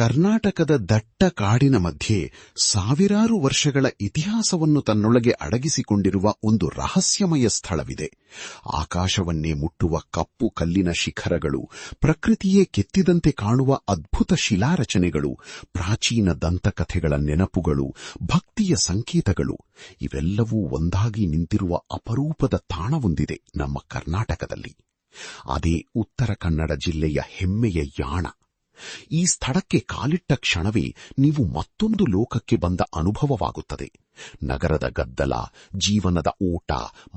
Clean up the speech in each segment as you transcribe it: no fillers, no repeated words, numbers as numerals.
ಕರ್ನಾಟಕದ ದಟ್ಟ ಕಾಡಿನ ಮಧ್ಯೆ ಸಾವಿರಾರು ವರ್ಷಗಳ ಇತಿಹಾಸವನ್ನು ತನ್ನೊಳಗೆ ಅಡಗಿಸಿಕೊಂಡಿರುವ ಒಂದು ರಹಸ್ಯಮಯ ಸ್ಥಳವಿದೆ. ಆಕಾಶವನ್ನೇ ಮುಟ್ಟುವ ಕಪ್ಪು ಕಲ್ಲಿನ ಶಿಖರಗಳು, ಪ್ರಕೃತಿಯೇ ಕೆತ್ತಿದಂತೆ ಕಾಣುವ ಅದ್ಭುತ ಶಿಲಾರಚನೆಗಳು, ಪ್ರಾಚೀನ ದಂತಕಥೆಗಳ ನೆನಪುಗಳು, ಭಕ್ತಿಯ ಸಂಕೇತಗಳು ಇವೆಲ್ಲವೂ ಒಂದಾಗಿ ನಿಂತಿರುವ ಅಪರೂಪದ ತಾಣವೊಂದಿದೆ ನಮ್ಮ ಕರ್ನಾಟಕದಲ್ಲಿ. ಅದೇ ಉತ್ತರ ಕನ್ನಡ ಜಿಲ್ಲೆಯ ಹೆಮ್ಮೆಯ ಯಾಣ. ಈ ಸ್ಥಳಕ್ಕೆ ಕಾಲಿಟ್ಟ ಕ್ಷಣವೇ ನೀವು ಮತ್ತೊಂದು ಲೋಕಕ್ಕೆ ಬಂದ ಅನುಭವವಾಗುತ್ತದೆ. ನಗರದ ಗದ್ದಲ, ಜೀವನದ ಓಟ,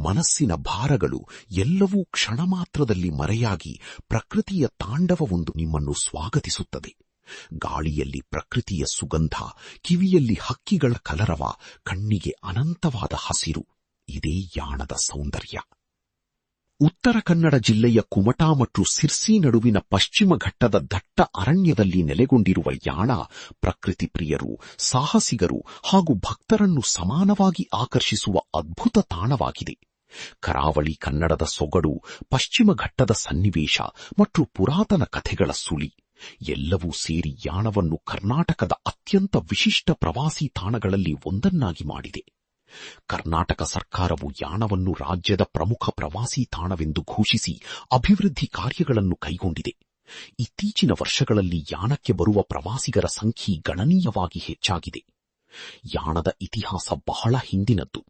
ಮನಸ್ಸಿನ ಭಾರಗಳು ಎಲ್ಲವೂ ಕ್ಷಣ ಮಾತ್ರದಲ್ಲಿ ಮರೆಯಾಗಿ ಪ್ರಕೃತಿಯ ತಾಂಡವವೊಂದು ನಿಮ್ಮನ್ನು ಸ್ವಾಗತಿಸುತ್ತದೆ. ಗಾಳಿಯಲ್ಲಿ ಪ್ರಕೃತಿಯ ಸುಗಂಧ, ಕಿವಿಯಲ್ಲಿ ಹಕ್ಕಿಗಳ ಕಲರವ, ಕಣ್ಣಿಗೆ ಅನಂತವಾದ ಹಸಿರು. ಇದೇ ಯಾಣದ ಸೌಂದರ್ಯ. ಉತ್ತರ ಕನ್ನಡ ಜಿಲ್ಲೆಯ ಕುಮಟಾ ಮತ್ತು ಸಿರ್ಸಿ ನಡುವಿನ ಪಶ್ಚಿಮ ಘಟ್ಟದ ದಟ್ಟ ಅರಣ್ಯದಲ್ಲಿ ನೆಲೆಗೊಂಡಿರುವ ಯಾಣ ಪ್ರಕೃತಿ ಪ್ರಿಯರು, ಸಾಹಸಿಗರು ಹಾಗೂ ಭಕ್ತರನ್ನು ಸಮಾನವಾಗಿ ಆಕರ್ಷಿಸುವ ಅದ್ಭುತ ತಾಣವಾಗಿದೆ. ಕರಾವಳಿ ಕನ್ನಡದ ಸೊಗಡು, ಪಶ್ಚಿಮ ಘಟ್ಟದ ಸನ್ನಿವೇಶ ಮತ್ತು ಪುರಾತನ ಕಥೆಗಳ ಸುಳಿ ಎಲ್ಲವೂ ಸೇರಿ ಯಾಣವನ್ನು ಕರ್ನಾಟಕದ ಅತ್ಯಂತ ವಿಶಿಷ್ಟ ಪ್ರವಾಸಿ ತಾಣಗಳಲ್ಲಿ ಒಂದನ್ನಾಗಿ ಮಾಡಿದೆ. ಕರ್ನಾಟಕ ಸರ್ಕಾರವು ಯಾಣವನ್ನು ರಾಜ್ಯದ ಪ್ರಮುಖ ಪ್ರವಾಸಿ ತಾಣವೆಂದು ಘೋಷಿಸಿ ಅಭಿವೃದ್ಧಿ ಕಾರ್ಯಗಳನ್ನು ಕೈಗೊಂಡಿದೆ. ಇತ್ತೀಚಿನ ವರ್ಷಗಳಲ್ಲಿ ಯಾಣಕ್ಕೆ ಬರುವ ಪ್ರವಾಸಿಗರ ಸಂಖ್ಯೆ ಗಣನೀಯವಾಗಿ ಹೆಚ್ಚಾಗಿದೆ. ಯಾಣದ ಇತಿಹಾಸ ಬಹಳ ಹಿಂದಿನದ್ದು.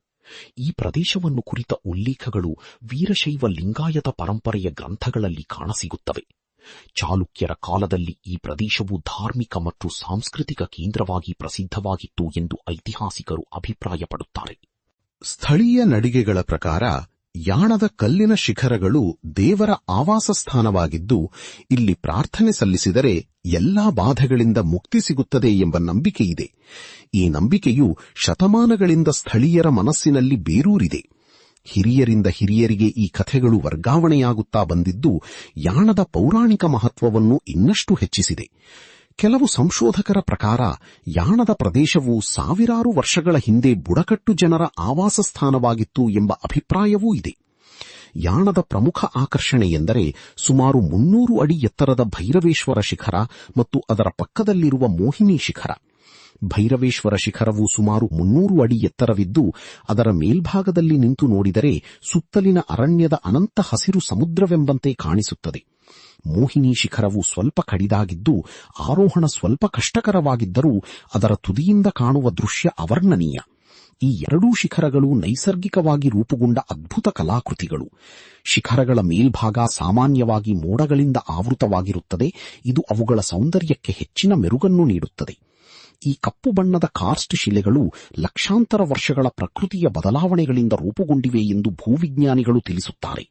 ಈ ಪ್ರದೇಶವನ್ನು ಕುರಿತ ಉಲ್ಲೇಖಗಳು ವೀರಶೈವ ಲಿಂಗಾಯತ ಪರಂಪರೆಯ ಗ್ರಂಥಗಳಲ್ಲಿ ಕಾಣಸಿಗುತ್ತವೆ. ಚಾಲುಕ್ಯರ ಕಾಲದಲ್ಲಿ ಈ ಪ್ರದೇಶವು ಧಾರ್ಮಿಕ ಮತ್ತು ಸಾಂಸ್ಕೃತಿಕ ಕೇಂದ್ರವಾಗಿ ಪ್ರಸಿದ್ಧವಾಗಿತ್ತು ಎಂದು ಐತಿಹಾಸಿಕರು ಅಭಿಪ್ರಾಯಪಡುತ್ತಾರೆ. ಸ್ಥಳೀಯ ನಡಿಗೆಗಳ ಪ್ರಕಾರ ಯಾಣದ ಕಲ್ಲಿನ ಶಿಖರಗಳು ದೇವರ ಆವಾಸ ಸ್ಥಾನವಾಗಿದ್ದು, ಇಲ್ಲಿ ಪ್ರಾರ್ಥನೆ ಸಲ್ಲಿಸಿದರೆ ಎಲ್ಲಾ ಬಾಧೆಗಳಿಂದ ಮುಕ್ತಿ ಸಿಗುತ್ತದೆ ಎಂಬ ನಂಬಿಕೆಯಿದೆ. ಈ ನಂಬಿಕೆಯು ಶತಮಾನಗಳಿಂದ ಸ್ಥಳೀಯರ ಮನಸ್ಸಿನಲ್ಲಿ ಬೇರೂರಿದೆ. ಹಿರಿಯರಿಂದ ಹಿರಿಯರಿಗೆ ಈ ಕಥೆಗಳು ವರ್ಗಾವಣೆಯಾಗುತ್ತಾ ಬಂದಿದ್ದು ಯಾಣದ ಪೌರಾಣಿಕ ಮಹತ್ವವನ್ನು ಇನ್ನಷ್ಟು ಹೆಚ್ಚಿಸಿದೆ. ಕೆಲವು ಸಂಶೋಧಕರ ಪ್ರಕಾರ ಯಾಣದ ಪ್ರದೇಶವು ಸಾವಿರಾರು ವರ್ಷಗಳ ಹಿಂದೆ ಬುಡಕಟ್ಟು ಜನರ ಆವಾಸ ಸ್ಥಾನವಾಗಿತ್ತು ಎಂಬ ಅಭಿಪ್ರಾಯವೂ ಇದೆ. ಯಾಣದ ಪ್ರಮುಖ ಆಕರ್ಷಣೆ ಎಂದರೆ ಸುಮಾರು 300 ಅಡಿ ಎತ್ತರದ ಭೈರವೇಶ್ವರ ಶಿಖರ ಮತ್ತು ಅದರ ಪಕ್ಕದಲ್ಲಿರುವ ಮೋಹಿನಿ ಶಿಖರ. ಭೈರವೇಶ್ವರ ಶಿಖರವು ಸುಮಾರು 300 ಅಡಿ ಎತ್ತರವಿದ್ದು, ಅದರ ಮೇಲ್ಭಾಗದಲ್ಲಿ ನಿಂತು ನೋಡಿದರೆ ಸುತ್ತಲಿನ ಅರಣ್ಯದ ಅನಂತ ಹಸಿರು ಸಮುದ್ರವೆಂಬಂತೆ ಕಾಣಿಸುತ್ತದೆ. ಮೋಹಿನಿ ಶಿಖರವು ಸ್ವಲ್ಪ ಕಡಿದಾಗಿದ್ದು ಆರೋಹಣ ಸ್ವಲ್ಪ ಕಷ್ಟಕರವಾಗಿದ್ದರೂ ಅದರ ತುದಿಯಿಂದ ಕಾಣುವ ದೃಶ್ಯ ಅವರ್ಣನೀಯ. ಈ ಎರಡೂ ಶಿಖರಗಳು ನೈಸರ್ಗಿಕವಾಗಿ ರೂಪುಗೊಂಡ ಅದ್ಭುತ ಕಲಾಕೃತಿಗಳು. ಶಿಖರಗಳ ಮೇಲ್ಭಾಗ ಸಾಮಾನ್ಯವಾಗಿ ಮೋಡಗಳಿಂದ ಆವೃತವಾಗಿರುತ್ತದೆ. ಇದು ಅವುಗಳ ಸೌಂದರ್ಯಕ್ಕೆ ಹೆಚ್ಚಿನ ಮೆರುಗನ್ನು ನೀಡುತ್ತದೆ. ಈ ಕಪ್ಪು ಬಣ್ಣದ ಕಾರ್ಸ್ಟ್ ಶಿಲೆಗಳು ಲಕ್ಷಾಂತರ ವರ್ಷಗಳ ಪ್ರಕೃತಿಯ ಬದಲಾವಣೆಗಳಿಂದ ರೂಪುಗೊಂಡಿವೆ ಎಂದು ಭೂವಿಜ್ಞಾನಿಗಳು ತಿಳಿಸುತ್ತಾರೆ.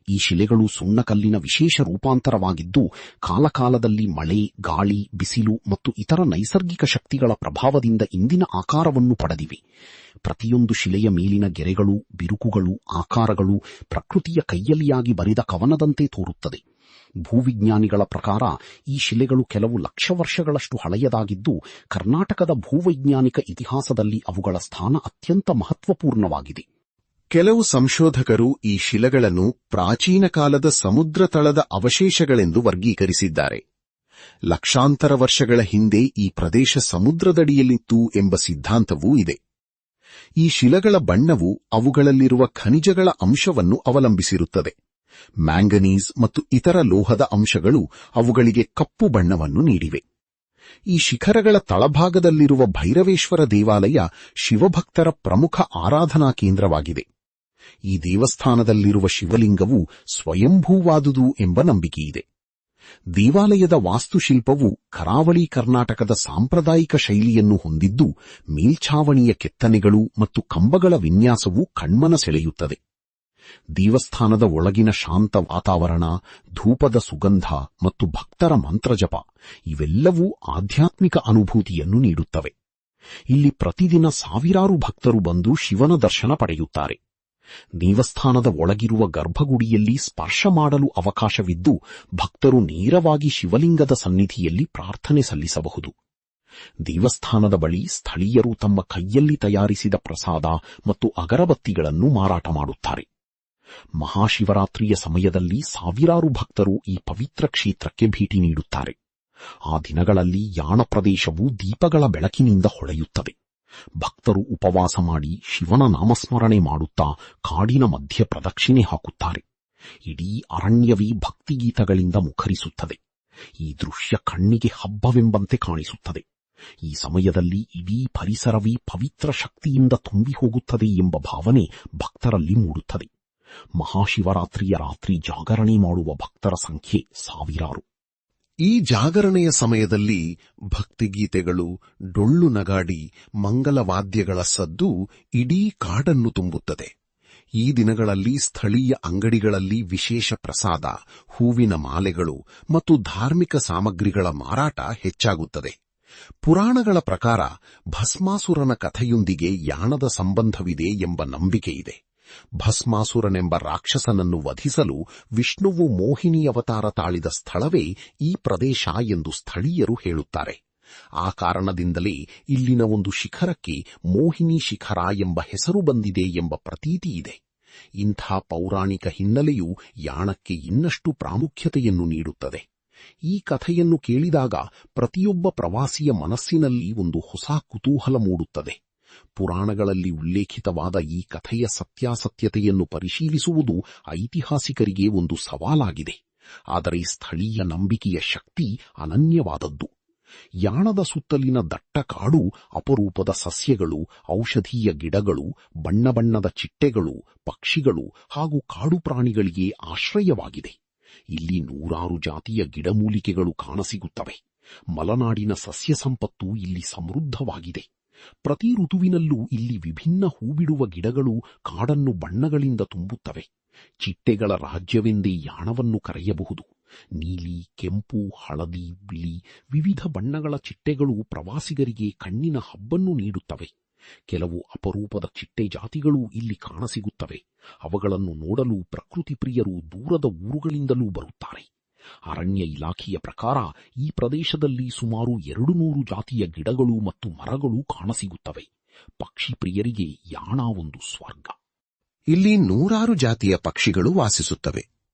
ಈ ಶಿಲೆಗಳು ಸುಣ್ಣಕಲ್ಲಿನ ವಿಶೇಷ ರೂಪಾಂತರವಾಗಿದ್ದು, ಕಾಲಕಾಲದಲ್ಲಿ ಮಳೆ, ಗಾಳಿ, ಬಿಸಿಲು ಮತ್ತು ಇತರ ನೈಸರ್ಗಿಕ ಶಕ್ತಿಗಳ ಪ್ರಭಾವದಿಂದ ಇಂದಿನ ಆಕಾರವನ್ನು ಪಡೆದಿವೆ. ಪ್ರತಿಯೊಂದು ಶಿಲೆಯ ಮೇಲಿನ ಗೆರೆಗಳು, ಬಿರುಕುಗಳು, ಆಕಾರಗಳು ಪ್ರಕೃತಿಯ ಕೈಯಲ್ಲಿಯಾಗಿ ಬರೆದ ಕವನದಂತೆ ತೋರುತ್ತದೆ. ಭೂವಿಜ್ಞಾನಿಗಳ ಪ್ರಕಾರ ಈ ಶಿಲೆಗಳು ಕೆಲವು ಲಕ್ಷ ವರ್ಷಗಳಷ್ಟು ಹಳೆಯದಾಗಿದ್ದು, ಕರ್ನಾಟಕದ ಭೂವೈಜ್ಞಾನಿಕ ಇತಿಹಾಸದಲ್ಲಿ ಅವುಗಳ ಸ್ಥಾನ ಅತ್ಯಂತ ಮಹತ್ವಪೂರ್ಣವಾಗಿದೆ. ಕೆಲವು ಸಂಶೋಧಕರು ಈ ಶಿಲೆಗಳನ್ನು ಪ್ರಾಚೀನ ಕಾಲದ ಸಮುದ್ರ ತಳದ ಅವಶೇಷಗಳೆಂದು ವರ್ಗೀಕರಿಸಿದ್ದಾರೆ. ಲಕ್ಷಾಂತರ ವರ್ಷಗಳ ಹಿಂದೆ ಈ ಪ್ರದೇಶ ಸಮುದ್ರದಡಿಯಲ್ಲಿತ್ತು ಎಂಬ ಸಿದ್ಧಾಂತವೂ ಇದೆ. ಈ ಶಿಲೆಗಳ ಬಣ್ಣವು ಅವುಗಳಲ್ಲಿರುವ ಖನಿಜಗಳ ಅಂಶವನ್ನು ಅವಲಂಬಿಸಿರುತ್ತದೆ. ಮ್ಯಾಂಗನೀಸ್ ಮತ್ತು ಇತರ ಲೋಹದ ಅಂಶಗಳು ಅವುಗಳಿಗೆ ಕಪ್ಪು ಬಣ್ಣವನ್ನು ನೀಡಿವೆ. ಈ ಶಿಖರಗಳ ತಳಭಾಗದಲ್ಲಿರುವ ಭೈರವೇಶ್ವರ ದೇವಾಲಯ ಶಿವಭಕ್ತರ ಪ್ರಮುಖ ಆರಾಧನಾ ಕೇಂದ್ರವಾಗಿದೆ. ಈ ದೇವಸ್ಥಾನದಲ್ಲಿರುವ ಶಿವಲಿಂಗವು ಸ್ವಯಂಭೂವಾದುದು ಎಂಬ ನಂಬಿಕೆಯಿದೆ. ದೇವಾಲಯದ ವಾಸ್ತುಶಿಲ್ಪವು ಕರಾವಳಿ ಕರ್ನಾಟಕದ ಸಾಂಪ್ರದಾಯಿಕ ಶೈಲಿಯನ್ನು ಹೊಂದಿದ್ದು, ಮೇಲ್ಛಾವಣಿಯ ಕೆತ್ತನೆಗಳು ಮತ್ತು ಕಂಬಗಳ ವಿನ್ಯಾಸವು ಕಣ್ಮನ ಸೆಳೆಯುತ್ತದೆ. ದೇವಸ್ಥಾನದ ಒಳಗಿನ ಶಾಂತ ವಾತಾವರಣ, ಧೂಪದ ಸುಗಂಧ ಮತ್ತು ಭಕ್ತರ ಮಂತ್ರಜಪ ಇವೆಲ್ಲವೂ ಆಧ್ಯಾತ್ಮಿಕ ಅನುಭೂತಿಯನ್ನು ನೀಡುತ್ತವೆ. ಇಲ್ಲಿ ಪ್ರತಿದಿನ ಸಾವಿರಾರು ಭಕ್ತರು ಬಂದು ಶಿವನ ದರ್ಶನ ಪಡೆಯುತ್ತಾರೆ. ದೇವಸ್ಥಾನದ ಒಳಗಿರುವ ಗರ್ಭಗುಡಿಯಲ್ಲಿ ಸ್ಪರ್ಶ ಮಾಡಲು ಅವಕಾಶವಿದ್ದು, ಭಕ್ತರು ನೇರವಾಗಿ ಶಿವಲಿಂಗದ ಸನ್ನಿಧಿಯಲ್ಲಿ ಪ್ರಾರ್ಥನೆ ಸಲ್ಲಿಸಬಹುದು. ದೇವಸ್ಥಾನದ ಬಳಿ ಸ್ಥಳೀಯರು ತಮ್ಮ ಕೈಯಲ್ಲಿ ತಯಾರಿಸಿದ ಪ್ರಸಾದ ಮತ್ತು ಅಗರಬತ್ತಿಗಳನ್ನು ಮಾರಾಟ ಮಾಡುತ್ತಾರೆ. ಮಹಾಶಿವರಾತ್ರಿಯ ಸಮಯದಲ್ಲಿ ಸಾವಿರಾರು ಭಕ್ತರು ಈ ಪವಿತ್ರ ಕ್ಷೇತ್ರಕ್ಕೆ ಭೇಟಿ ನೀಡುತ್ತಾರೆ. ಆ ದಿನಗಳಲ್ಲಿ ಯಾಣ ಪ್ರದೇಶವು ದೀಪಗಳ ಬೆಳಕಿನಿಂದ ಹೊಳೆಯುತ್ತದೆ. ಭಕ್ತರು ಉಪವಾಸ ಮಾಡಿ ಶಿವನ ನಾಮಸ್ಮರಣೆ ಮಾಡುತ್ತಾ ಕಾಡಿನ ಮಧ್ಯೆ ಪ್ರದಕ್ಷಿಣೆ ಹಾಕುತ್ತಾರೆ. ಇಡೀ ಅರಣ್ಯವೇ ಭಕ್ತಿಗೀತಗಳಿಂದ ಮುಖರಿಸುತ್ತದೆ. ಈ ದೃಶ್ಯ ಕಣ್ಣಿಗೆ ಹಬ್ಬವೆಂಬಂತೆ ಕಾಣಿಸುತ್ತದೆ. ಈ ಸಮಯದಲ್ಲಿ ಇಡೀ ಪರಿಸರವೇ ಪವಿತ್ರ ಶಕ್ತಿಯಿಂದ ತುಂಬಿ ಹೋಗುತ್ತದೆ ಎಂಬ ಭಾವನೆ ಭಕ್ತರಲ್ಲಿ ಮೂಡುತ್ತದೆ. ಮಹಾಶಿವರಾತ್ರಿಯ ರಾತ್ರಿ ಜಾಗರಣೆ ಮಾಡುವ ಭಕ್ತರ ಸಂಖ್ಯೆ ಸಾವಿರಾರು. ಈ ಜಾಗರಣೆಯ ಸಮಯದಲ್ಲಿ ಭಕ್ತಿಗೀತೆಗಳು, ಡೊಳ್ಳು ನಗಾಡಿ, ಮಂಗಲವಾದ್ಯಗಳ ಸದ್ದು ಇಡೀ ಕಾಡನ್ನು ತುಂಬುತ್ತದೆ. ಈ ದಿನಗಳಲ್ಲಿ ಸ್ಥಳೀಯ ಅಂಗಡಿಗಳಲ್ಲಿ ವಿಶೇಷ ಪ್ರಸಾದ, ಹೂವಿನ ಮಾಲೆಗಳು ಮತ್ತು ಧಾರ್ಮಿಕ ಸಾಮಗ್ರಿಗಳ ಮಾರಾಟ ಹೆಚ್ಚಾಗುತ್ತದೆ. ಪುರಾಣಗಳ ಪ್ರಕಾರ ಭಸ್ಮಾಸುರನ ಕಥೆಯೊಂದಿಗೆ ಯಾಣದ ಸಂಬಂಧವಿದೆ ಎಂಬ ನಂಬಿಕೆಯಿದೆ. ಭಸ್ಮಾಸುರನೆಂಬ ರಾಕ್ಷಸನನ್ನು ವಧಿಸಲು ವಿಷ್ಣುವು ಮೋಹಿನಿ ಅವತಾರ ತಾಳಿದ ಸ್ಥಳವೇ ಈ ಪ್ರದೇಶ ಎಂದು ಸ್ಥಳೀಯರು ಹೇಳುತ್ತಾರೆ. ಆ ಕಾರಣದಿಂದಲೇ ಇಲ್ಲಿನ ಒಂದು ಶಿಖರಕ್ಕೆ ಮೋಹಿನಿ ಶಿಖರ ಎಂಬ ಹೆಸರು ಬಂದಿದೆ ಎಂಬ ಪ್ರತೀತಿ ಇದೆ. ಇಂಥ ಪೌರಾಣಿಕ ಹಿನ್ನೆಲೆಯು ಯಾಣಕ್ಕೆ ಇನ್ನಷ್ಟು ಪ್ರಾಮುಖ್ಯತೆಯನ್ನು ನೀಡುತ್ತದೆ. ಈ ಕಥೆಯನ್ನು ಕೇಳಿದಾಗ ಪ್ರತಿಯೊಬ್ಬ ಪ್ರವಾಸಿಯ ಮನಸ್ಸಿನಲ್ಲಿ ಒಂದು ಹೊಸ ಕುತೂಹಲ ಮೂಡುತ್ತದೆ. ಪುರಾಣಗಳಲ್ಲಿ ಉಲ್ಲೇಖಿತವಾದ ಈ ಕಥೆಯ ಸತ್ಯಾಸತ್ಯತೆಯನ್ನು ಪರಿಶೀಲಿಸುವುದು ಐತಿಹಾಸಿಕರಿಗೆ ಒಂದು ಸವಾಲಾಗಿದೆ. ಆದರೆ ಸ್ಥಳೀಯ ನಂಬಿಕೆಯ ಶಕ್ತಿ ಅನನ್ಯವಾದದ್ದು. ಯಾಣದ ಸುತ್ತಲಿನ ದಟ್ಟ ಕಾಡು ಅಪರೂಪದ ಸಸ್ಯಗಳು, ಔಷಧೀಯ ಗಿಡಗಳು, ಬಣ್ಣ ಬಣ್ಣದ ಚಿಟ್ಟೆಗಳು, ಪಕ್ಷಿಗಳು ಹಾಗೂ ಕಾಡು ಪ್ರಾಣಿಗಳಿಗೆ ಆಶ್ರಯವಾಗಿದೆ. ಇಲ್ಲಿ ನೂರಾರು ಜಾತಿಯ ಗಿಡಮೂಲಿಕೆಗಳು ಕಾಣಸಿಗುತ್ತವೆ. ಮಲೆನಾಡಿನ ಸಸ್ಯ ಸಂಪತ್ತು ಇಲ್ಲಿ ಸಮೃದ್ಧವಾಗಿದೆ. ಪ್ರತಿ ಋತುವಿನಲ್ಲೂ ಇಲ್ಲಿ ವಿಭಿನ್ನ ಹೂಬಿಡುವ ಗಿಡಗಳು ಕಾಡನ್ನು ಬಣ್ಣಗಳಿಂದ ತುಂಬುತ್ತವೆ. ಚಿಟ್ಟೆಗಳ ರಾಜ್ಯವೆಂದೇ ಯಾಣವನ್ನು ಕರೆಯಬಹುದು. ನೀಲಿ, ಕೆಂಪು, ಹಳದಿ, ಬಿಳಿ ವಿವಿಧ ಬಣ್ಣಗಳ ಚಿಟ್ಟೆಗಳು ಪ್ರವಾಸಿಗರಿಗೆ ಕಣ್ಣಿನ ಹಬ್ಬನ್ನು ನೀಡುತ್ತವೆ. ಕೆಲವು ಅಪರೂಪದ ಚಿಟ್ಟೆ ಜಾತಿಗಳು ಇಲ್ಲಿ ಕಾಣಸಿಗುತ್ತವೆ. ಅವುಗಳನ್ನು ನೋಡಲು ಪ್ರಕೃತಿ ಪ್ರಿಯರು ದೂರದ ಊರುಗಳಿಂದಲೂ ಬರುತ್ತಾರೆ. ಅರಣ್ಯ ಇಲಾಖೆಯ ಪ್ರಕಾರ ಈ ಪ್ರದೇಶದಲ್ಲಿ ಸುಮಾರು 200 ಜಾತಿಯ ಗಿಡಗಳು ಮತ್ತು ಮರಗಳು ಕಾಣಸಿಗುತ್ತವೆ. ಪಕ್ಷಿ ಪ್ರಿಯರಿಗೆ ಯಾಣ ಒಂದು ಸ್ವರ್ಗ. ಇಲ್ಲಿ ನೂರಾರು ಜಾತಿಯ ಪಕ್ಷಿಗಳು ವಾಸಿಸುತ್ತವೆ.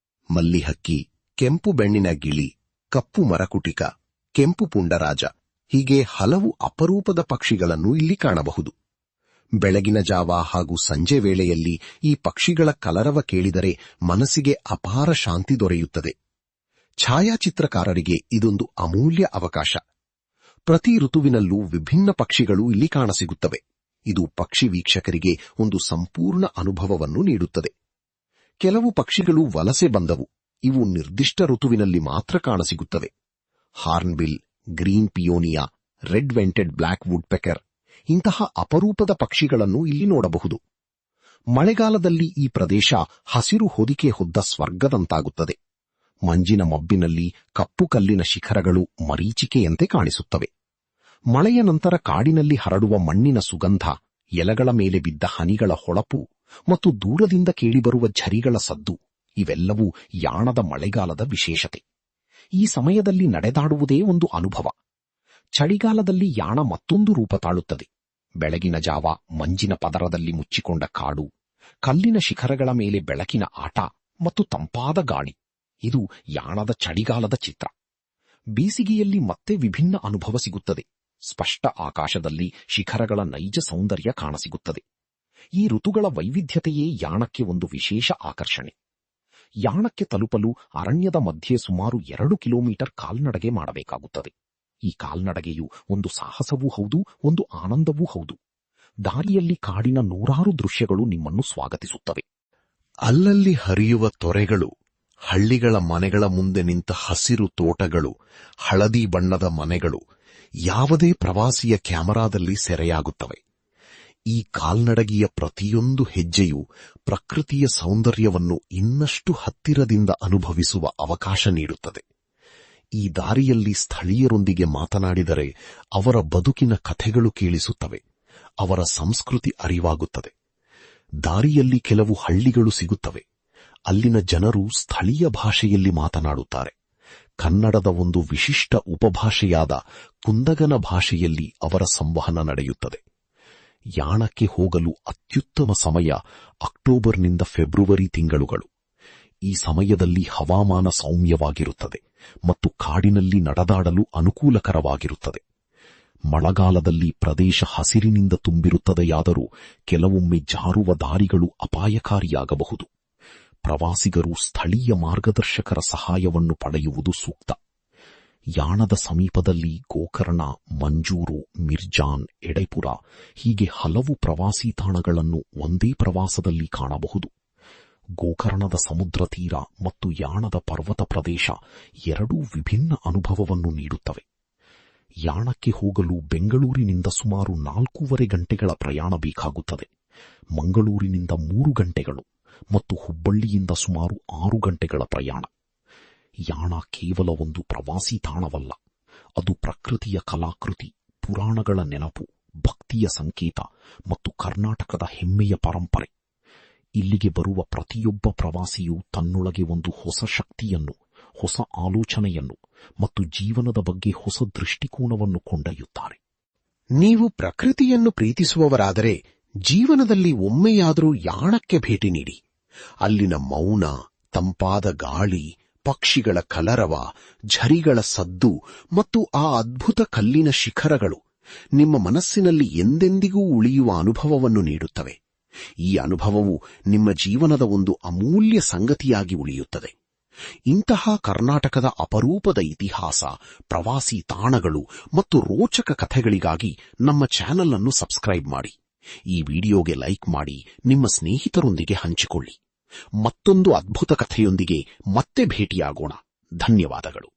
ಮಲ್ಲಿಹಕ್ಕಿ, ಕೆಂಪು ಬೆಣ್ಣಿನ ಗಿಳಿ, ಕಪ್ಪು ಮರಕುಟಿಕ, ಕೆಂಪು ಪುಂಡರಾಜ ಹೀಗೆ ಹಲವು ಅಪರೂಪದ ಪಕ್ಷಿಗಳನ್ನು ಇಲ್ಲಿ ಕಾಣಬಹುದು. ಬೆಳಗಿನ ಜಾವ ಹಾಗೂ ಸಂಜೆ ವೇಳೆಯಲ್ಲಿ ಈ ಪಕ್ಷಿಗಳ ಕಲರವ ಕೇಳಿದರೆ ಮನಸ್ಸಿಗೆ ಅಪಾರ ಶಾಂತಿ ದೊರೆಯುತ್ತದೆ. ಛಾಯಾಚಿತ್ರಕಾರರಿಗೆ ಇದೊಂದು ಅಮೂಲ್ಯ ಅವಕಾಶ. ಪ್ರತಿ ಋತುವಿನಲ್ಲೂ ವಿಭಿನ್ನ ಪಕ್ಷಿಗಳು ಇಲ್ಲಿ ಕಾಣಸಿಗುತ್ತವೆ. ಇದು ಪಕ್ಷಿ ವೀಕ್ಷಕರಿಗೆ ಒಂದು ಸಂಪೂರ್ಣ ಅನುಭವವನ್ನು ನೀಡುತ್ತದೆ. ಕೆಲವು ಪಕ್ಷಿಗಳು ವಲಸೆ ಬಂದವು. ಇವು ನಿರ್ದಿಷ್ಟ ಋತುವಿನಲ್ಲಿ ಮಾತ್ರ ಕಾಣಸಿಗುತ್ತವೆ. ಹಾರ್ನ್ಬಿಲ್, ಗ್ರೀನ್ ಪಿಯೋನಿಯಾ, red vented black woodpecker ಇಂತಹ ಅಪರೂಪದ ಪಕ್ಷಿಗಳನ್ನು ಇಲ್ಲಿ ನೋಡಬಹುದು. ಮಳೆಗಾಲದಲ್ಲಿ ಈ ಪ್ರದೇಶ ಹಸಿರು ಹೊದಿಕೆ ಹೊದ್ದ ಸ್ವರ್ಗದಂತಾಗುತ್ತದೆ. ಮಂಜಿನ ಮಬ್ಬಿನಲ್ಲಿ ಕಪ್ಪು ಕಲ್ಲಿನ ಶಿಖರಗಳು ಮರೀಚಿಕೆಯಂತೆ ಕಾಣಿಸುತ್ತವೆ. ಮಳೆಯ ನಂತರ ಕಾಡಿನಲ್ಲಿ ಹರಡುವ ಮಣ್ಣಿನ ಸುಗಂಧ, ಎಲೆಗಳ ಮೇಲೆ ಬಿದ್ದ ಹನಿಗಳ ಹೊಳಪು ಮತ್ತು ದೂರದಿಂದ ಕೇಳಿಬರುವ ಝರಿಗಳ ಸದ್ದು ಇವೆಲ್ಲವೂ ಯಾಣದ ಮಳೆಗಾಲದ ವಿಶೇಷತೆ. ಈ ಸಮಯದಲ್ಲಿ ನಡೆದಾಡುವುದೇ ಒಂದು ಅನುಭವ. ಚಳಿಗಾಲದಲ್ಲಿ ಯಾಣ ಮತ್ತೊಂದು ರೂಪ ತಾಳುತ್ತದೆ. ಬೆಳಗಿನ ಜಾವ ಮಂಜಿನ ಪದರದಲ್ಲಿ ಮುಚ್ಚಿಕೊಂಡ ಕಾಡು, ಕಲ್ಲಿನ ಶಿಖರಗಳ ಮೇಲೆ ಬೆಳಕಿನ ಆಟ ಮತ್ತು ತಂಪಾದ ಗಾಳಿ ಇದು ಯಾಣದ ಚಳಿಗಾಲದ ಚಿತ್ರ. ಬೇಸಿಗೆಯಲ್ಲಿ ಮತ್ತೆ ವಿಭಿನ್ನ ಅನುಭವ ಸಿಗುತ್ತದೆ. ಸ್ಪಷ್ಟ ಆಕಾಶದಲ್ಲಿ ಶಿಖರಗಳ ನೈಜ ಸೌಂದರ್ಯ ಕಾಣಸಿಗುತ್ತದೆ. ಈ ಋತುಗಳ ವೈವಿಧ್ಯತೆಯೇ ಯಾಣಕ್ಕೆ ಒಂದು ವಿಶೇಷ ಆಕರ್ಷಣೆ. ಯಾಣಕ್ಕೆ ತಲುಪಲು ಅರಣ್ಯದ ಮಧ್ಯೆ ಸುಮಾರು 2 ಕಿಲೋಮೀಟರ್ ಕಾಲ್ನಡಗೆ ಮಾಡಬೇಕಾಗುತ್ತದೆ. ಈ ಕಾಲ್ನಡಗೆಯು ಒಂದು ಸಾಹಸವೂ ಹೌದು, ಒಂದು ಆನಂದವೂ ಹೌದು. ದಾರಿಯಲ್ಲಿ ಕಾಡಿನ ನೂರಾರು ದೃಶ್ಯಗಳು ನಿಮ್ಮನ್ನು ಸ್ವಾಗತಿಸುತ್ತವೆ. ಅಲ್ಲಲ್ಲಿ ಹರಿಯುವ ತೊರೆಗಳು, ಹಳ್ಳಿಗಳ ಮನೆಗಳ ಮುಂದೆ ನಿಂತ ಹಸಿರು ತೋಟಗಳು, ಹಳದಿ ಬಣ್ಣದ ಮನೆಗಳು ಯಾವುದೇ ಪ್ರವಾಸಿಯ ಕ್ಯಾಮರಾದಲ್ಲಿ ಸೆರೆಯಾಗುತ್ತವೆ. ಈ ಕಾಲ್ನಡಗಿಯ ಪ್ರತಿಯೊಂದು ಹೆಜ್ಜೆಯು ಪ್ರಕೃತಿಯ ಸೌಂದರ್ಯವನ್ನು ಇನ್ನಷ್ಟು ಹತ್ತಿರದಿಂದ ಅನುಭವಿಸುವ ಅವಕಾಶ ನೀಡುತ್ತದೆ. ಈ ದಾರಿಯಲ್ಲಿ ಸ್ಥಳೀಯರೊಂದಿಗೆ ಮಾತನಾಡಿದರೆ ಅವರ ಬದುಕಿನ ಕಥೆಗಳು ಕೇಳಿಸುತ್ತವೆ, ಅವರ ಸಂಸ್ಕೃತಿ ಅರಿವಾಗುತ್ತದೆ. ದಾರಿಯಲ್ಲಿ ಕೆಲವು ಹಳ್ಳಿಗಳು ಸಿಗುತ್ತವೆ. ಅಲ್ಲಿನ ಜನರು ಸ್ಥಳೀಯ ಭಾಷೆಯಲ್ಲಿ ಮಾತನಾಡುತ್ತಾರೆ. ಕನ್ನಡದ ಒಂದು ವಿಶಿಷ್ಟ ಉಪಭಾಷೆಯಾದ ಕುಂದಗನ ಭಾಷೆಯಲ್ಲಿ ಅವರ ಸಂವಹನ ನಡೆಯುತ್ತದೆ. ಯಾಣಕ್ಕೆ ಹೋಗಲು ಅತ್ಯುತ್ತಮ ಸಮಯ ಅಕ್ಟೋಬರ್ನಿಂದ ಫೆಬ್ರವರಿ ತಿಂಗಳುಗಳು. ಈ ಸಮಯದಲ್ಲಿ ಹವಾಮಾನ ಸೌಮ್ಯವಾಗಿರುತ್ತದೆ. ಮತ್ತು ಕಾಡಿನಲ್ಲಿ ನಡೆದಾಡಲು ಅನುಕೂಲಕರವಾಗಿರುತ್ತದೆ. ಮಳೆಗಾಲದಲ್ಲಿ ಪ್ರದೇಶ ಹಸಿರಿನಿಂದ ತುಂಬಿರುತ್ತದೆಯಾದರೂ ಕೆಲವೊಮ್ಮೆ ಜಾರುವ ದಾರಿಗಳು ಅಪಾಯಕಾರಿಯಾಗಬಹುದು. ಪ್ರವಾಸಿಗರು ಸ್ಥಳೀಯ ಮಾರ್ಗದರ್ಶಕರ ಸಹಾಯವನ್ನು ಪಡೆಯುವುದು ಸೂಕ್ತ. ಯಾಣದ ಸಮೀಪದಲ್ಲಿ ಗೋಕರ್ಣ, ಮಂಜೂರು, ಮಿರ್ಜಾನ್, ಎಡೆಪುರ ಹೀಗೆ ಹಲವು ಪ್ರವಾಸಿ ತಾಣಗಳನ್ನು ಒಂದೇ ಪ್ರವಾಸದಲ್ಲಿ ಕಾಣಬಹುದು. ಗೋಕರ್ಣದ ಸಮುದ್ರ ತೀರ ಮತ್ತು ಯಾಣದ ಪರ್ವತ ಪ್ರದೇಶ ಎರಡೂ ವಿಭಿನ್ನ ಅನುಭವವನ್ನು ನೀಡುತ್ತವೆ. ಯಾಣಕ್ಕೆ ಹೋಗಲು ಬೆಂಗಳೂರಿನಿಂದ ಸುಮಾರು 4.5 ಗಂಟೆಗಳ ಪ್ರಯಾಣ ಬೇಕಾಗುತ್ತದೆ. ಮಂಗಳೂರಿನಿಂದ 3 ಗಂಟೆಗಳು ಮತ್ತು ಹುಬ್ಬಳ್ಳಿಯಿಂದ ಸುಮಾರು 6 ಗಂಟೆಗಳ ಪ್ರಯಾಣ. ಯಾಣ ಕೇವಲ ಒಂದು ಪ್ರವಾಸಿ ತಾಣವಲ್ಲ, ಅದು ಪ್ರಕೃತಿಯ ಕಲಾಕೃತಿ, ಪುರಾಣಗಳ ನೆನಪು, ಭಕ್ತಿಯ ಸಂಕೇತ ಮತ್ತು ಕರ್ನಾಟಕದ ಹೆಮ್ಮೆಯ ಪರಂಪರೆ. ಇಲ್ಲಿಗೆ ಬರುವ ಪ್ರತಿಯೊಬ್ಬ ಪ್ರವಾಸಿಯೂ ತನ್ನೊಳಗೆ ಒಂದು ಹೊಸ ಶಕ್ತಿಯನ್ನು, ಹೊಸ ಆಲೋಚನೆಯನ್ನು ಮತ್ತು ಜೀವನದ ಬಗ್ಗೆ ಹೊಸ ದೃಷ್ಟಿಕೋನವನ್ನು ಕೊಂಡೊಯ್ಯುತ್ತಾರೆ. ನೀವು ಪ್ರಕೃತಿಯನ್ನು ಪ್ರೀತಿಸುವವರಾದರೆ ಜೀವನದಲ್ಲಿ ಒಮ್ಮೆಯಾದರೂ ಯಾಣಕ್ಕೆ ಭೇಟಿ ನೀಡಿ. ಅಲ್ಲಿನ ಮೌನ, ತಂಪಾದ ಗಾಳಿ, ಪಕ್ಷಿಗಳ ಕಲರವ, ಝರಿಗಳ ಸದ್ದು ಮತ್ತು ಆ ಅದ್ಭುತ ಕಲ್ಲಿನ ಶಿಖರಗಳು ನಿಮ್ಮ ಮನಸ್ಸಿನಲ್ಲಿ ಎಂದೆಂದಿಗೂ ಉಳಿಯುವ ಅನುಭವವನ್ನು ನೀಡುತ್ತವೆ. ಈ ಅನುಭವವು ನಿಮ್ಮ ಜೀವನದ ಒಂದು ಅಮೂಲ್ಯ ಸಂಗತಿಯಾಗಿ ಉಳಿಯುತ್ತದೆ. ಇಂತಹ ಕರ್ನಾಟಕದ ಅಪರೂಪದ ಇತಿಹಾಸ, ಪ್ರವಾಸಿ ತಾಣಗಳು ಮತ್ತು ರೋಚಕ ಕಥೆಗಳಿಗಾಗಿ ನಮ್ಮ ಚಾನೆಲ್ ಅನ್ನು ಸಬ್ಸ್ಕ್ರೈಬ್ ಮಾಡಿ. ಈ ವಿಡಿಯೋಗೆ ಲೈಕ್ ಮಾಡಿ, ನಿಮ್ಮ ಸ್ನೇಹಿತರೊಂದಿಗೆ ಹಂಚಿಕೊಳ್ಳಿ. ಮತ್ತೊಂದು ಅದ್ಭುತ ಕಥೆಯೊಂದಿಗೆ ಮತ್ತೆ ಭೇಟಿಯಾಗೋಣ. ಧನ್ಯವಾದಗಳು.